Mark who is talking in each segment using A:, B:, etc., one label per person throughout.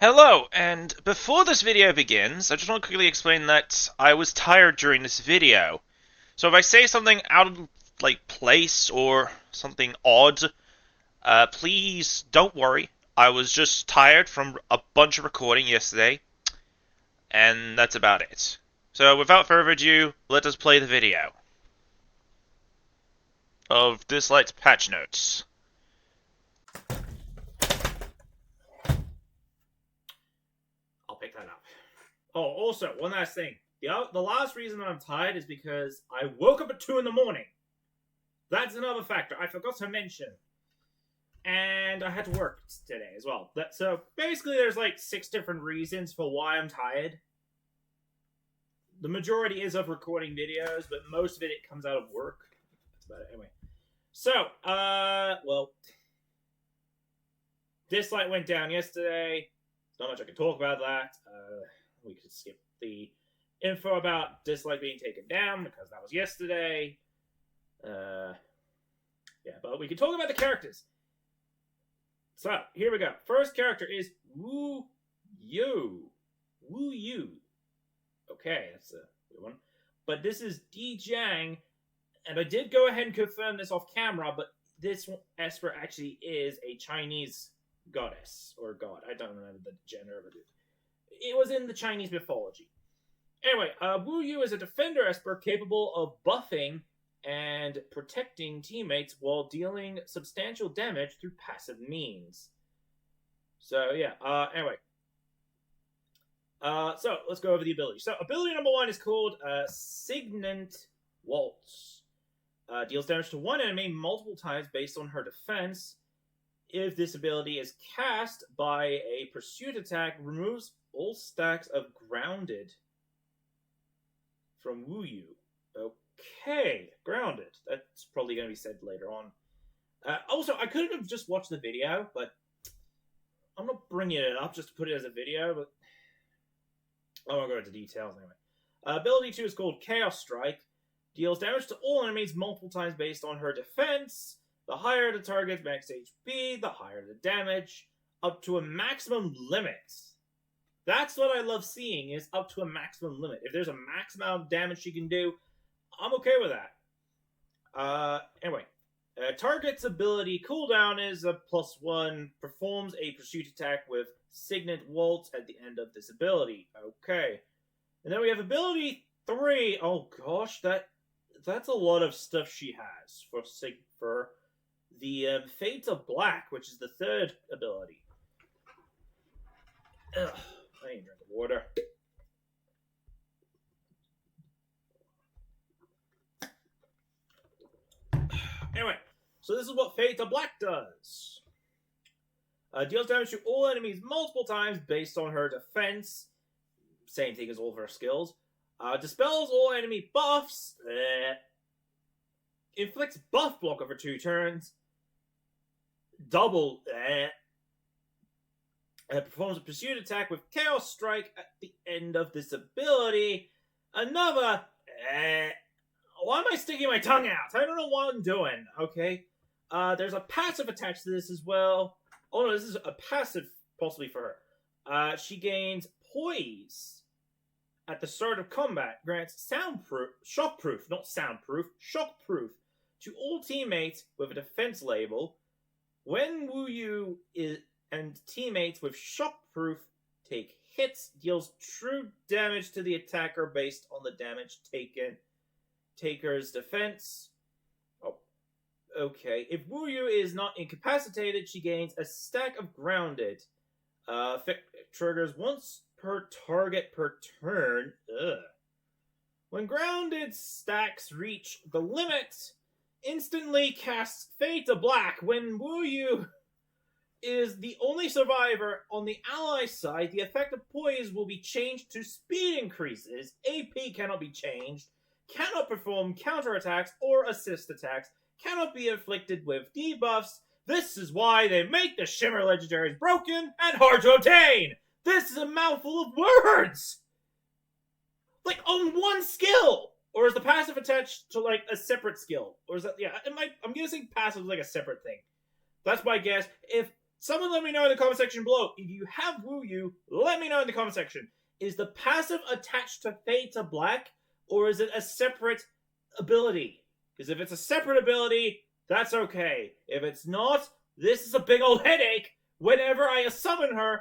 A: Hello, and before this video begins, I just want to quickly explain that I was tired during this video. So if I say something out of, place or something odd, please don't worry. I was just tired from a bunch of recording yesterday, and that's about it. So without further ado, let us play the video of Dislyte Patch Notes.
B: I'll pick that up. Oh, also, one last thing. The last reason I'm tired is because I woke up at 2 in the morning. That's another factor I forgot to mention. And I had to work today as well. So basically, there's like 6 different reasons for why I'm tired. The majority is of recording videos, but most of it comes out of work. That's about it. Anyway. So, Dislyte went down yesterday. Not much I can talk about that. We could skip the info about Dislyte being taken down because that was yesterday. Yeah, but we can talk about the characters. So, here we go. First character is Wu Yu. Wu Yu. Okay, that's a good one. But this is Di Jiang, and I did go ahead and confirm this off camera, but this Esper actually is a Chinese goddess or god. I don't remember the gender of it. It was in the Chinese mythology. Anyway, Wu Yu is a defender Esper capable of buffing and protecting teammates while dealing substantial damage through passive means. So yeah. Anyway. So let's go over the ability. So ability number 1 is called Signet Waltz. Deals damage to one enemy multiple times based on her defense. If this ability is cast by a pursuit attack, removes all stacks of grounded from Wu Yu. Okay, grounded. That's probably going to be said later on. Also, I could have just watched the video, but I'm not bringing it up just to put it as a video, but I won't go into details anyway. Ability 2 is called Chaos Strike. Deals damage to all enemies multiple times based on her defense. The higher the target's max HP, the higher the damage, up to a maximum limit. That's what I love seeing, is up to a maximum limit. If there's a max amount of damage she can do, I'm okay with that. Anyway, target's ability cooldown is a +1, performs a pursuit attack with Signet Waltz at the end of this ability. Okay. And then we have ability 3. Oh gosh, that's a lot of stuff she has for the Fates of Black, which is the 3rd ability. Ugh, I need to drink of water. Anyway, so this is what Fate of Black does. Deals damage to all enemies multiple times based on her defense. Same thing as all of her skills. Dispels all enemy buffs. Inflicts buff block over 2 turns. Double. Performs a pursuit attack with Chaos Strike at the end of this ability. Another. Why am I sticking my tongue out? I don't know what I'm doing. Okay. There's a passive attached to this as well. Oh no, this is a passive possibly for her. She gains Poise at the start of combat. Grants shockproof to all teammates with a defense label. When Wu Yu and teammates with shockproof take hits, deals true damage to the attacker based on the damage taker's defense. Oh, okay. If Wu Yu is not incapacitated, she gains a stack of grounded. Triggers once per target per turn. Ugh. When grounded stacks reach the limit, instantly casts Fate of Black. When Wu Yu is the only survivor on the ally side, the effect of Poise will be changed to speed increases. AP cannot be changed. Cannot perform counterattacks or assist attacks. Cannot be inflicted with debuffs. This is why they make the Shimmer Legendaries broken and hard to obtain. This is a mouthful of words. Like, on one skill. Or is the passive attached to, like, a separate skill? Or is that, yeah, I'm guessing passive is, like, a separate thing. That's my guess. If Someone let me know in the comment section below. If you have Wu Yu, let me know in the comment section. Is the passive attached to Fade to Black, or is it a separate ability? Because if it's a separate ability, that's okay. If it's not, this is a big old headache whenever I summon her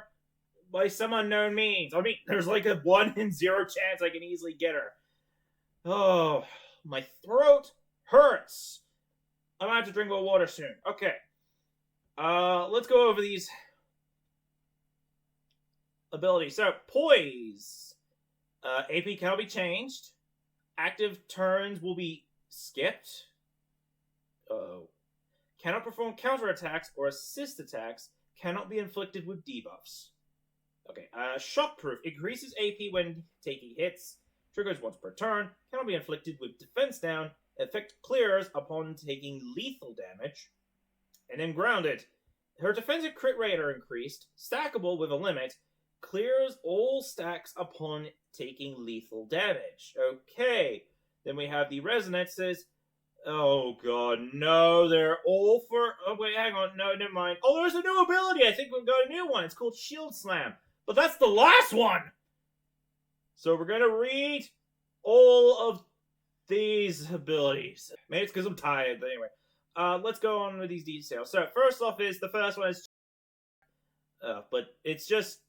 B: by some unknown means. I mean, there's like a 1 in 0 chance I can easily get her. Oh, my throat hurts. I'm gonna have to drink more water soon. Okay. Let's go over these abilities. So, Poise. AP cannot be changed. Active turns will be skipped. Cannot perform counterattacks or assist attacks. Cannot be inflicted with debuffs. Okay, Shockproof. Increases AP when taking hits. Triggers once per turn. Cannot be inflicted with defense down. Effect clears upon taking lethal damage. And then Grounded. Her defense and crit rate are increased. Stackable with a limit. Clears all stacks upon taking lethal damage. Okay. Then we have the Resonances. Oh god, no, they're all for... Oh wait, hang on, no, never mind. Oh, there's a new ability, I think we've got a new one. It's called Shield Slam. But that's the last one! So we're gonna read all of these abilities. Maybe it's because I'm tired, but anyway. Let's go on with these details. So, first off is, the first one is... but it's just...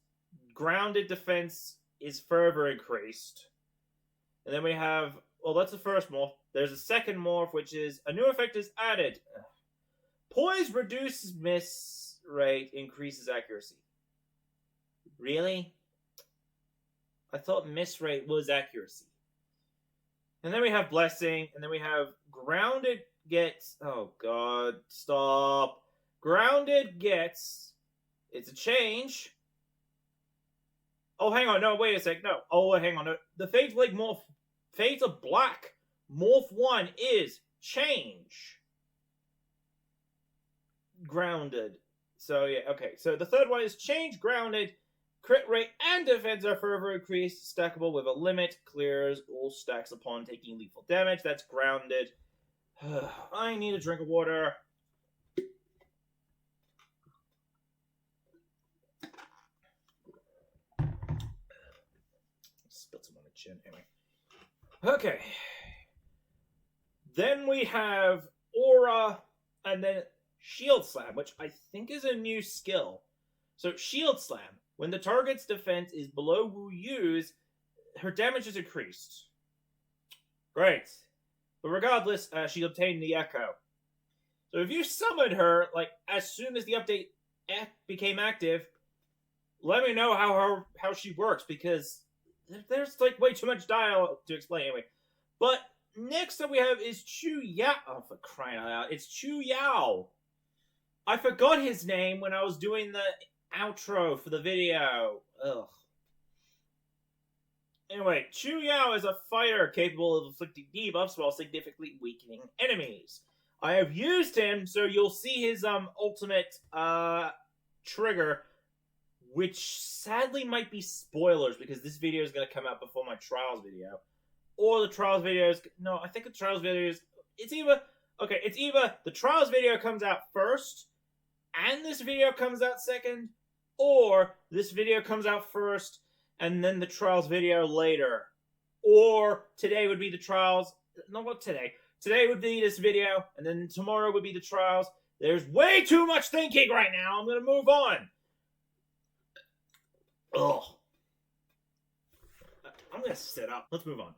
B: Grounded defense is further increased. And then we have... Well, that's the first morph. There's a second morph, which is... A new effect is added. Poise reduces miss rate, increases accuracy. Really? I thought miss rate was accuracy. And then we have Blessing, and then we have Grounded gets... Oh, God. Stop. Grounded gets... It's a change. Oh, hang on. No, wait a sec. No. Oh, hang on. No. The Fade Blade morph... Fade to Black morph 1 is change. Grounded. So, yeah, okay. So, the third one is change, grounded. Crit rate and defense are further increased. Stackable with a limit. Clears all stacks upon taking lethal damage. That's grounded. I need a drink of water. Spilled some on the chin. Anyway. Okay. Then we have Aura and then Shield Slam, which I think is a new skill. So, Shield Slam. When the target's defense is below Wu Yu's, her damage is increased. Great. But regardless, she obtained the Echo. So if you summoned her, like, as soon as the update became active, let me know how she works, because there's, like, way too much dialogue to explain anyway. But next up we have is Chu Yao. Oh, for crying out loud. It's Chu Yao. I forgot his name when I was doing the outro for the video. Ugh. Anyway, Chu Yao is a fighter capable of inflicting debuffs while significantly weakening enemies. I have used him, so you'll see his ultimate trigger, which sadly might be spoilers because this video is going to come out before my Trials video. Or the Trials video is... No, I think the Trials video is... It's either the Trials video comes out first, and this video comes out second, or this video comes out first, and then the Trials video later. Or today would be the Trials... No, not today. Today would be this video, and then tomorrow would be the Trials. There's way too much thinking right now. I'm going to move on. Ugh. I'm going to sit up. Let's move on.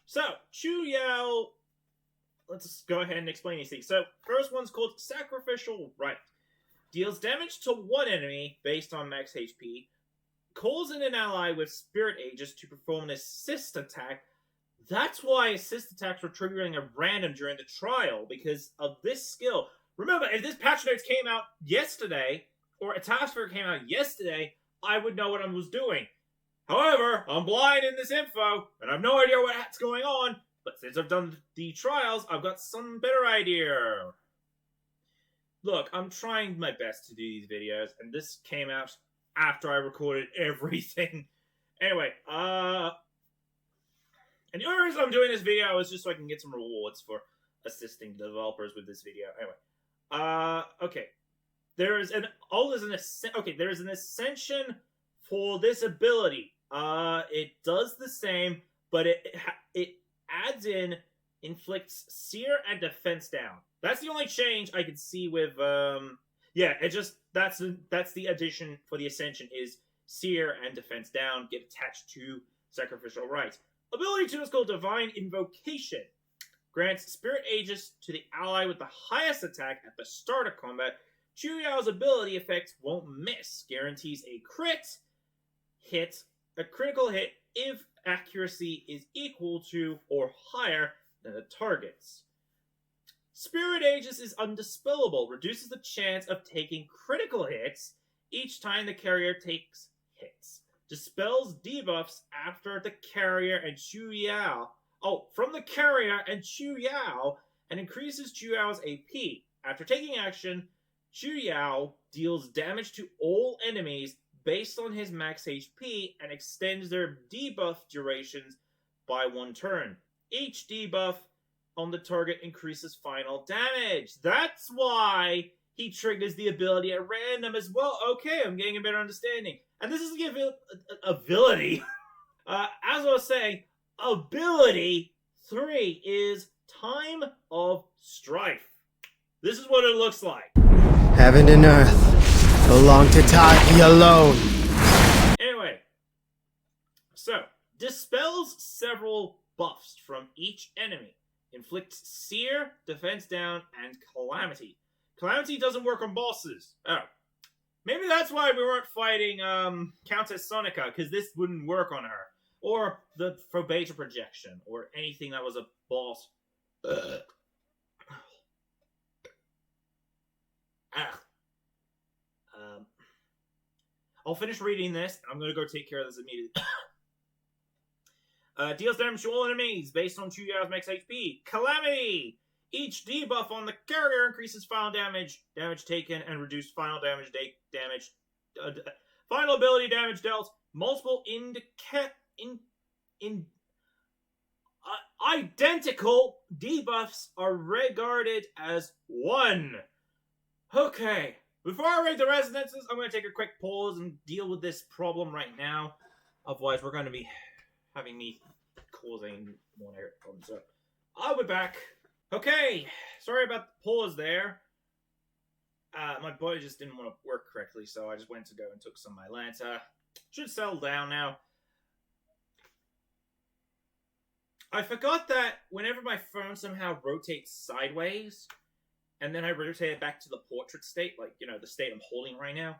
B: So, Chu Yao... Let's go ahead and explain these things. So, first one's called Sacrificial Rite. Deals damage to one enemy based on max HP. Calls in an ally with Spirit Aegis to perform an assist attack. That's why assist attacks were triggering at random during the trial, because of this skill. Remember, if this patch notes came out yesterday, or a task force came out yesterday, I would know what I was doing. However, I'm blind in this info, and I have no idea what's going on, but since I've done the trials, I've got some better idea. Look, I'm trying my best to do these videos, and this came out after I recorded everything. Anyway, and the only reason I'm doing this video is just so I can get some rewards for assisting the developers with this video. Anyway, okay. there's an ascension for this ability. It does the same, but it adds in inflicts sear and defense down. That's the only change I can see with yeah, it just that's the addition for the ascension is sear and defense down get attached to sacrificial rites. Ability 2 is called Divine Invocation. Grants Spirit Aegis to the ally with the highest attack at the start of combat. Chuyao's ability effects won't miss. Guarantees a critical hit if accuracy is equal to or higher than the target's. Spirit Aegis is undispellable. Reduces the chance of taking critical hits each time the carrier takes hits. Dispels debuffs after the carrier and Chuyao. From the carrier and Chuyao, and increases Chuyao's AP. After taking action, Chuyao deals damage to all enemies based on his max HP and extends their debuff durations by 1 turn. Each debuff on the target increases final damage. That's why he triggers the ability at random as well. Okay, I'm getting a better understanding. And this is the ability. As I was saying, ability 3 is Time of Strife. This is what it looks like.
C: Heaven and earth belong to Taki alone.
B: Anyway, so dispels several buffs from each enemy. Inflicts Sear, Defense Down, and Calamity. Calamity doesn't work on bosses. Oh. Maybe that's why we weren't fighting Countess Sonica, because this wouldn't work on her. Or the Phobeta Projection, or anything that was a boss. I'll finish reading this. I'm going to go take care of this immediately. Deals damage to all enemies based on Chuyao's max HP. Calamity! Each debuff on the carrier increases final damage taken, and reduced final final ability damage dealt. Multiple identical debuffs are regarded as 1. Okay. Before I read the resonances, I'm going to take a quick pause and deal with this problem right now. Otherwise, we're going to be having me causing more negative problems. So, I'll be back. Okay, sorry about the pause there. My body just didn't want to work correctly, so I just went to go and took some Mylanta. Should settle down now. I forgot that whenever my phone somehow rotates sideways, and then I rotate it back to the portrait state, like, you know, the state I'm holding right now,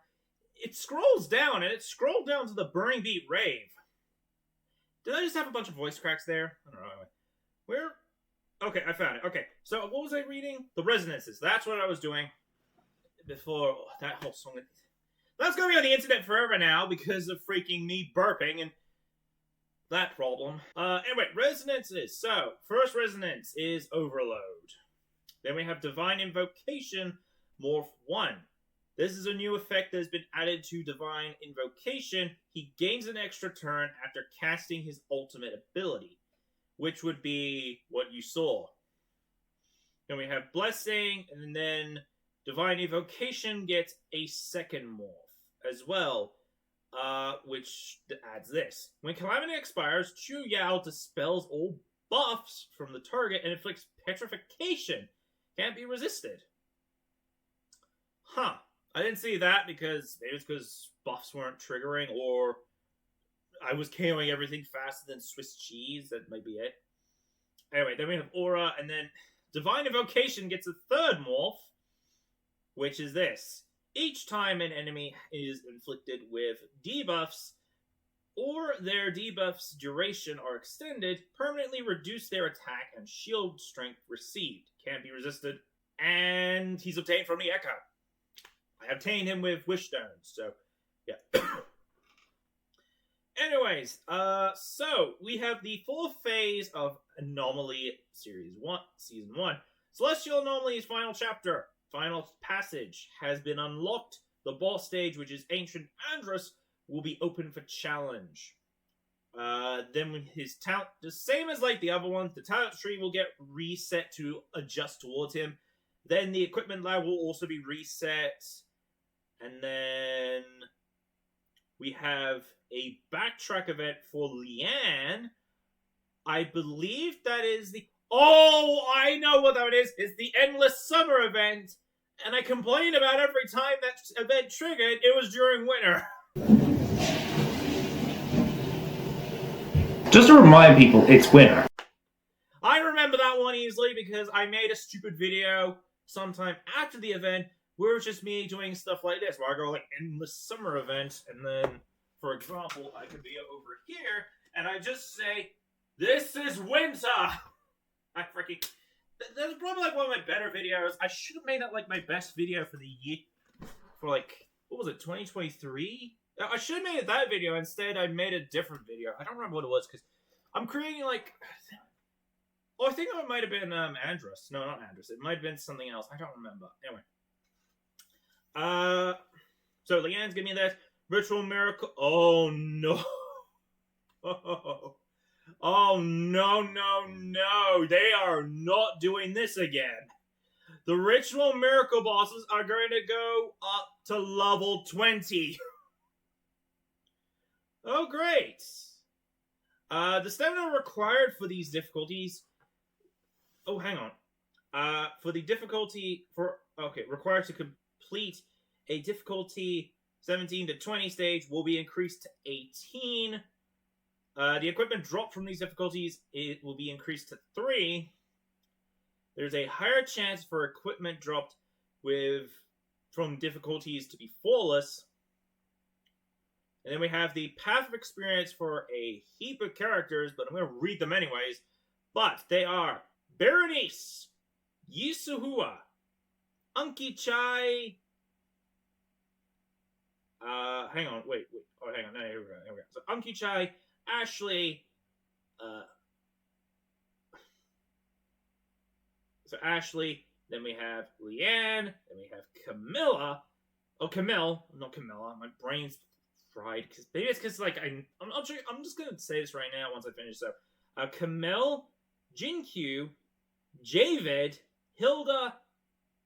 B: it scrolls down, and it scrolled down to the Burning Beat Rave. Did I just have a bunch of voice cracks there? I don't know. Where? Okay, I found it. Okay, so what was I reading? The resonances. That's what I was doing before that whole song. That's going to be on the internet forever now because of freaking me burping and that problem. Anyway, resonances. So, first resonance is Overload. Then we have Divine Invocation, Morph 1. This is a new effect that has been added to Divine Invocation. He gains an extra turn after casting his ultimate ability, which would be what you saw. Then we have Blessing, and then Divine Invocation gets a second morph as well, which adds this. When Calamity expires, Chu Yao dispels all buffs from the target and inflicts Petrification. Can't be resisted. Huh. I didn't see that because maybe it's because buffs weren't triggering, or I was KOing everything faster than Swiss cheese. That might be it. Anyway, then we have Aura, and then Divine Invocation gets a third morph, which is this. Each time an enemy is inflicted with debuffs, or their debuffs' duration are extended, permanently reduce their attack and shield strength received. Can't be resisted. And he's obtained from the Echo. I obtained him with Wish Stones, so, yeah. Anyways, so we have the fourth phase of Anomaly Season 1. Celestial Anomaly's final chapter, final passage, has been unlocked. The boss stage, which is Ancient Andrus, will be open for challenge. Then his talent, the same as like the other ones, the talent tree will get reset to adjust towards him. Then the equipment lab will also be reset. And then we have a backtrack event for Leanne. I believe that is the... Oh, I know what that is. It's the Endless Summer event. And I complain about every time that event triggered, it was during winter.
D: Just to remind people, it's winter.
B: I remember that one easily because I made a stupid video sometime after the event where it was just me doing stuff like this, where I go like Endless Summer event, and then, for example, I could be over here, and I just say, "This is winter!" I freaking... That's probably like one of my better videos. I should have made that like my best video for the year. For like, what was it, 2023? I should have made it that video. Instead, I made a different video. I don't remember what it was because I'm creating like... Oh, I think it might have been Andrus. No, not Andrus. It might have been something else. I don't remember. Anyway. So Leanne's giving me that Ritual Miracle. Oh, no. Oh, no, no, no. They are not doing this again. The Ritual Miracle bosses are going to go up to level 20. Oh, great. The stamina required for these difficulties... Oh, hang on. For the difficulty... required to complete a difficulty 17 to 20 stage will be increased to 18. The equipment dropped from these difficulties, it will be increased to 3. There's a higher chance for equipment dropped from difficulties to be flawless. And then we have the path of experience for a heap of characters, but I'm going to read them anyways. But they are Berenice, Yisuhua, Anki Chai. Hang on, wait. Oh, hang on. No, here we go. So Anki Chai, Ashley. So Ashley. Then we have Leanne. Then we have Camilla. Oh, Camille, not Camilla. My brain's fried because maybe it's because like I'm just gonna say this right now once I finish. So, Camille, Jinkyu, Javid, Hilda,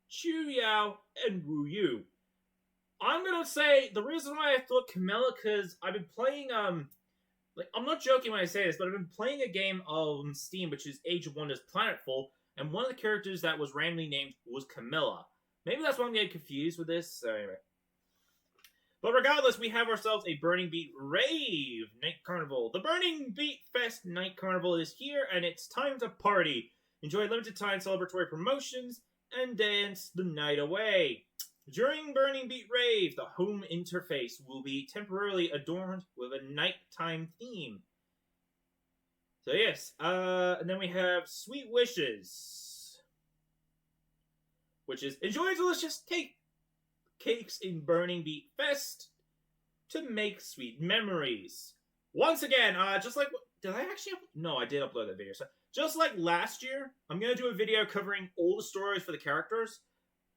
B: Chuyao, and Wu Yu. I'm gonna say the reason why I thought Camilla because I've been playing like I'm not joking when I say this, but I've been playing a game on Steam which is Age of Wonders Planetfall, and one of the characters that was randomly named was Camilla. Maybe that's why I'm getting confused with this. So anyway. But regardless, we have ourselves a Burning Beat Rave Night Carnival. The Burning Beat Fest Night Carnival is here, and it's time to party. Enjoy limited time celebratory promotions, and dance the night away. During Burning Beat Rave, the home interface will be temporarily adorned with a nighttime theme. So yes, and then we have Sweet Wishes, which is enjoy delicious cakes in Burning Beat Fest to make sweet memories. Once again, just like... Did I actually... No, I did upload that video. So, just like last year, I'm going to do a video covering all the stories for the characters.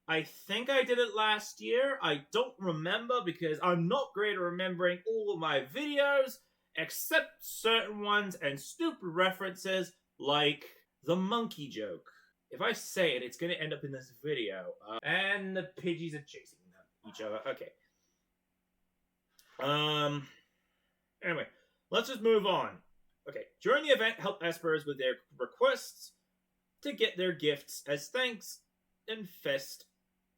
B: I think I did it last year. I don't remember because I'm not great at remembering all of my videos, except certain ones and stupid references like the monkey joke. If I say it, it's going to end up in this video. And the Pidgeys are chasing each other. Okay. Anyway, let's just move on. Okay. During the event, help Espers with their requests to get their gifts as thanks and Fest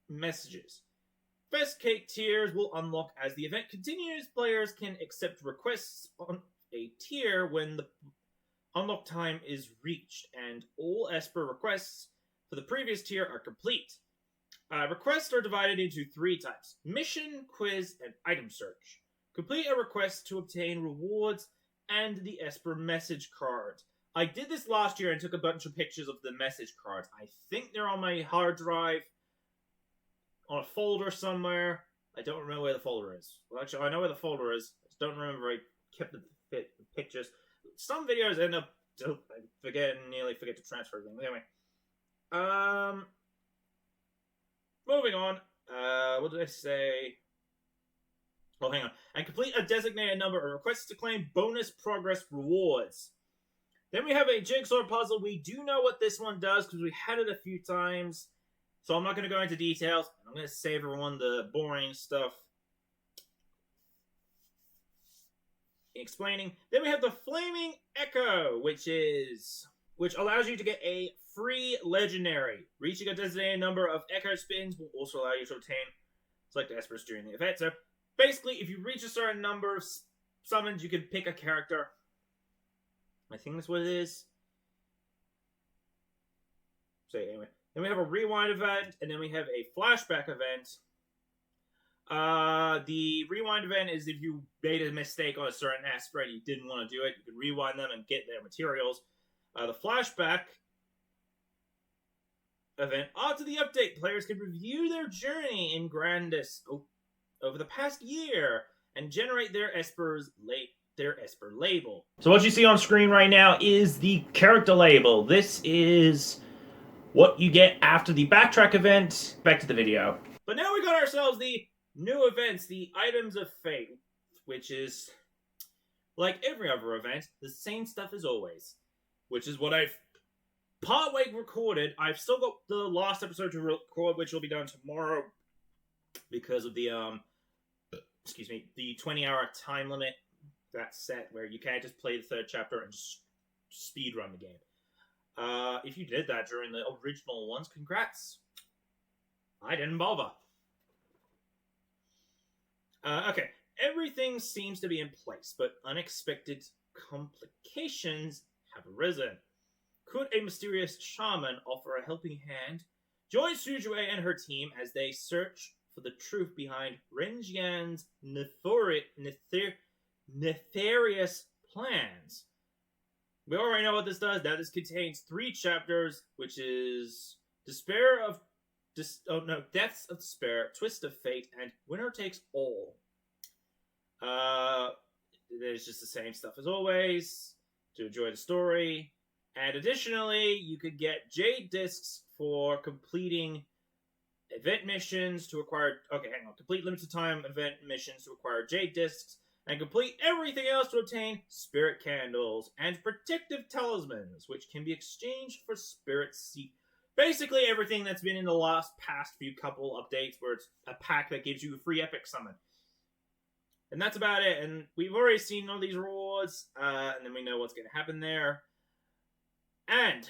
B: messages. Fest cake tiers will unlock as the event continues. Players can accept requests on a tier when the unlock time is reached, and all Esper requests for the previous tier are complete. Requests are divided into 3 types: mission, quiz, and item search. Complete a request to obtain rewards and the Esper message card. I did this last year and took a bunch of pictures of the message cards. I think they're on my hard drive, on a folder somewhere. I don't remember where the folder is. Well, actually, I know where the folder is. I just don't remember I kept the pictures. Some videos end up, nearly forget to transfer them. Anyway. Moving on. What did I say? Oh, hang on. And complete a designated number of requests to claim bonus progress rewards. Then we have a jigsaw puzzle. We do know what this one does because we had it a few times. So I'm not going to go into details. I'm going to save everyone the boring stuff. Explaining. Then we have the Flaming Echo, which allows you to get a free legendary. Reaching a designated number of Echo spins will also allow you to obtain select espers during the event. So basically, if you reach a certain number of summons, you can pick a character. I think that's what it is. So anyway, then we have a rewind event, and then we have a flashback event. The rewind event is if you made a mistake on a certain esper and you didn't want to do it, you can rewind them and get their materials. The flashback event, after the update, players can review their journey in Grandis over the past year and generate their esper label. So what you see on screen right now is the character label. This is what you get after the backtrack event. Back to the video. But now we got ourselves the new events, the Items of Fate, which is, like every other event, the same stuff as always. Which is what I've partway recorded. I've still got the last episode to record, which will be done tomorrow because of the, the 20-hour time limit that's set where you can't just play the third chapter and just speedrun the game. If you did that during the original ones, congrats. I didn't bother. Okay, everything seems to be in place, but unexpected complications have arisen. Could a mysterious shaman offer a helping hand? Join Sujue and her team as they search for the truth behind Renjian's nefarious plans. We already know what this does. Now, this contains 3 chapters, which is Depths of Despair, Twist of Fate, and Winner Takes All. There's just the same stuff as always to enjoy the story. And additionally, you could get Jade Discs for completing event missions to acquire... complete limited time event missions to acquire Jade Discs, and complete everything else to obtain Spirit Candles and Protective Talismans, which can be exchanged for Spirit Seed. Basically everything that's been in the past few couple updates where it's a pack that gives you a free epic summon. And that's about it, and we've already seen all these rewards, and then we know what's going to happen there. And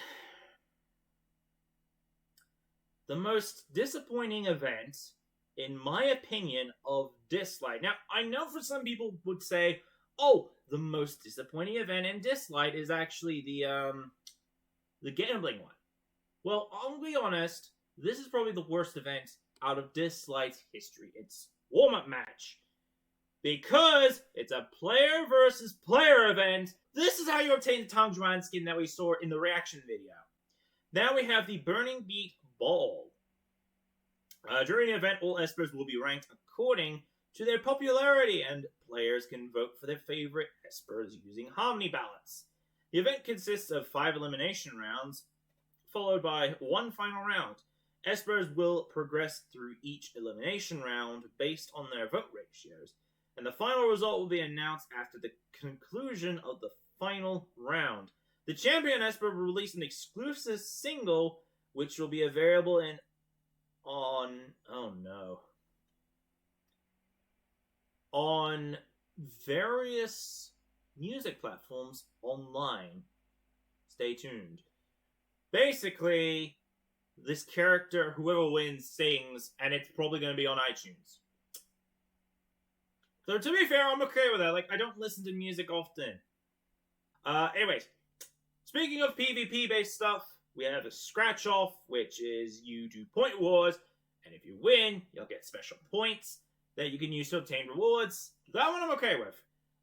B: the most disappointing event, in my opinion, of Dislyte. Now, I know for some people would say, oh, the most disappointing event in Dislyte is actually the gambling one. Well, I'll be honest, this is probably the worst event out of Dislyte's history. It's warm-up match. Because it's a player versus player event. This is how you obtain the Tom Juan skin that we saw in the reaction video. Now we have the Burning Beat Ball. During the event, all espers will be ranked according to their popularity, and players can vote for their favorite espers using harmony ballots. The event consists of 5 elimination rounds, followed by 1 final round. Espers will progress through each elimination round based on their vote ratios, and the final result will be announced after the conclusion of the final round. The champion esper will release an exclusive single, which will be available on various music platforms online. Stay tuned. Basically, this character, whoever wins, sings, and it's probably going to be on iTunes. So to be fair, I'm okay with that. Like, I don't listen to music often. Anyways, speaking of PvP-based stuff, we have a scratch-off, which is you do point wars, and if you win, you'll get special points that you can use to obtain rewards. That one I'm okay with.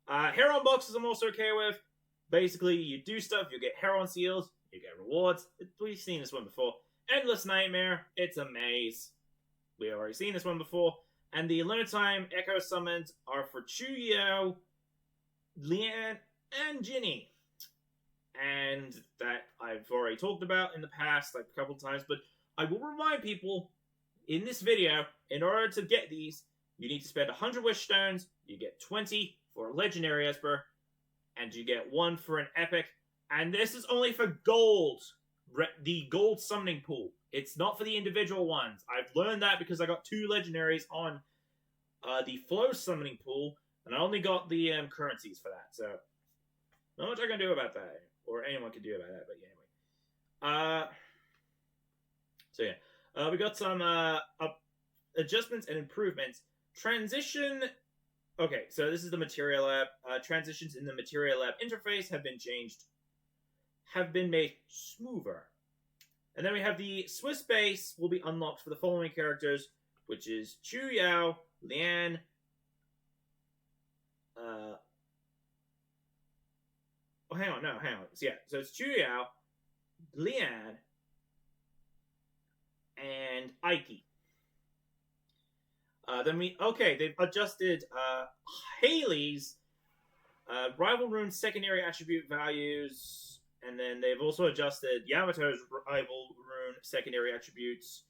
B: Heron boxes I'm also okay with. Basically, you do stuff, you get Heron seals, you get rewards. We've seen this one before. Endless Nightmare, it's a maze. We've already seen this one before. And the limited time Echo summons are for Chuyao, Lian, and Ginny. And that I've already talked about in the past, like a couple times, but I will remind people in this video, in order to get these, you need to spend 100 Wish Stones, you get 20 for a Legendary Esper, and you get 1 for an Epic, and this is only for gold. the gold summoning pool. It's not for the individual ones. I've learned that because I got 2 legendaries on the flow summoning pool, and I only got the currencies for that. So not much I can do about that, or anyone can do about that. But yeah, anyway. So yeah, we got some adjustments and improvements. Transition. Okay, so this is the Materia Lab. Transitions in the Materia Lab interface have been changed, have been made smoother. And then we have the Swiss base will be unlocked for the following characters, which is Chu Yao, Lian, hang on. So, yeah, so it's Chu Yao, Lian, and Aiki. They've adjusted Haley's rival rune secondary attribute values, and then they've also adjusted Yamato's rival rune secondary attributes.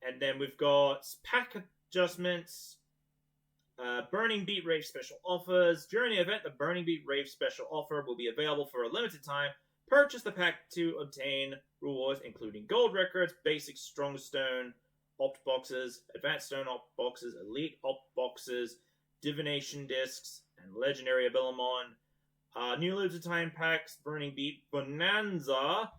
B: And then we've got pack adjustments, Burning Beat Rave special offers. During the event, the Burning Beat Rave special offer will be available for a limited time. Purchase the pack to obtain rewards including gold records, basic strong stone opt boxes, advanced stone opt boxes, elite opt boxes, divination discs, and legendary Abilamon. New limited time packs, Burning Beat Bonanza.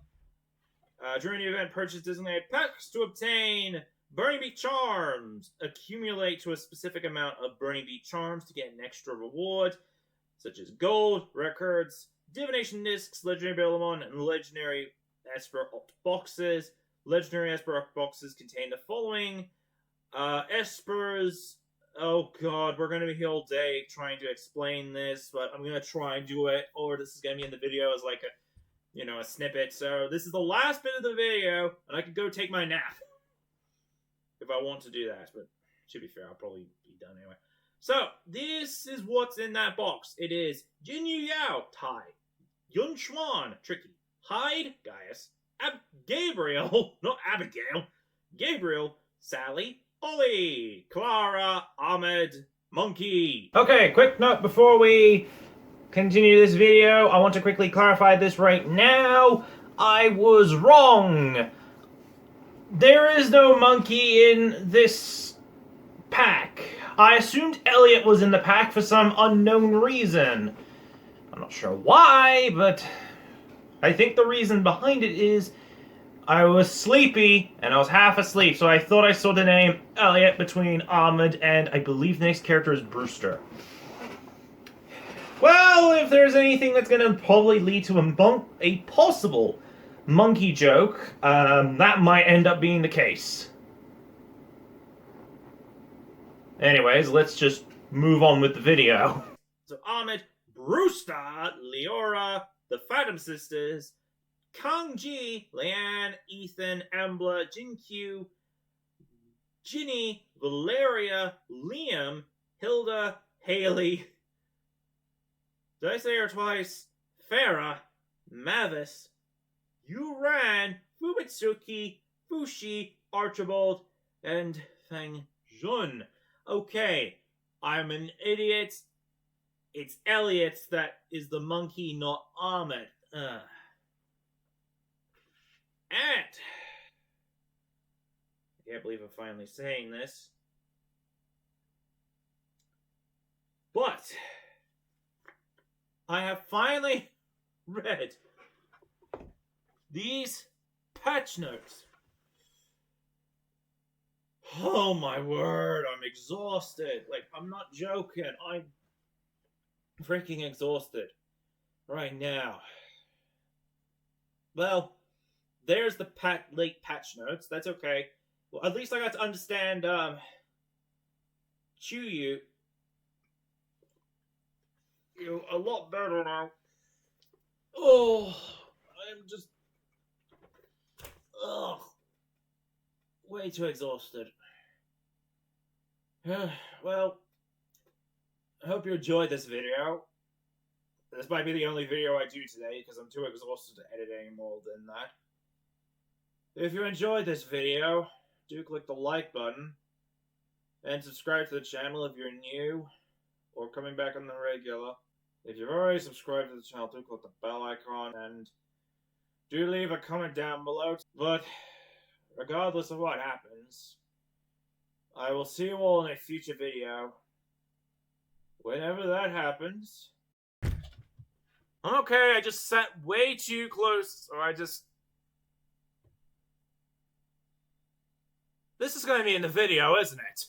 B: During the event, purchase designated packs to obtain Burning Beat Charms. Accumulate to a specific amount of Burning Beat Charms to get an extra reward, such as gold, records, divination discs, legendary Abilamon, and legendary Esper opt boxes. Legendary Esper opt boxes contain the following. Espers. Oh god, we're going to be here all day trying to explain this, but I'm going to try and do it, or this is going to be in the video as like a snippet. So this is the last bit of the video, and I could go take my nap if I want to do that, but to be fair, I'll probably be done anyway. So, this is what's in that box. It is Jinyu Yao, Tai, Yun Xuan, Tricky, Hyde, Gaius, Gabriel, not Abigail, Gabriel, Sally, Ollie, Clara, Ahmed, Monkey. Okay, quick note before we continue this video. I want to quickly clarify this right now. I was wrong. There is no Monkey in this pack. I assumed Elliot was in the pack for some unknown reason. I'm not sure why, but I think the reason behind it is I was sleepy, and I was half asleep, so I thought I saw the name Elliot between Ahmed and I believe the next character is Brewster. Well, if there's anything that's going to probably lead to a possible Monkey joke, that might end up being the case. Anyways, let's just move on with the video. So Ahmed, Brewster, Leora, the Phantom Sisters, Kang Ji, Leanne, Ethan, Ambler, Jinkyu, Ginny, Valeria, Liam, Hilda, Haley. Did I say her twice? Farah, Mavis, Yuran, Fumitsuki, Fushi, Archibald, and Feng Jun. Okay, I'm an idiot. It's Elliot that is the monkey, not Ahmed. And I can't believe I'm finally saying this, but I have finally read these patch notes. Oh my word, I'm exhausted. Like, I'm not joking. I'm freaking exhausted right now. Well, there's the late patch notes. That's okay. Well, at least I got to understand Chuyu a lot better now. Oh, I'm just way too exhausted. Well, I hope you enjoyed this video. This might be the only video I do today because I'm too exhausted to edit any more than that. If you enjoyed this video, do click the like button and subscribe to the channel if you're new or coming back on the regular. If you've already subscribed to the channel, do click the bell icon and do leave a comment down below. But regardless of what happens, I will see you all in a future video. Whenever that happens. Okay, I just sat way too close, or This is going to be in the video, isn't it?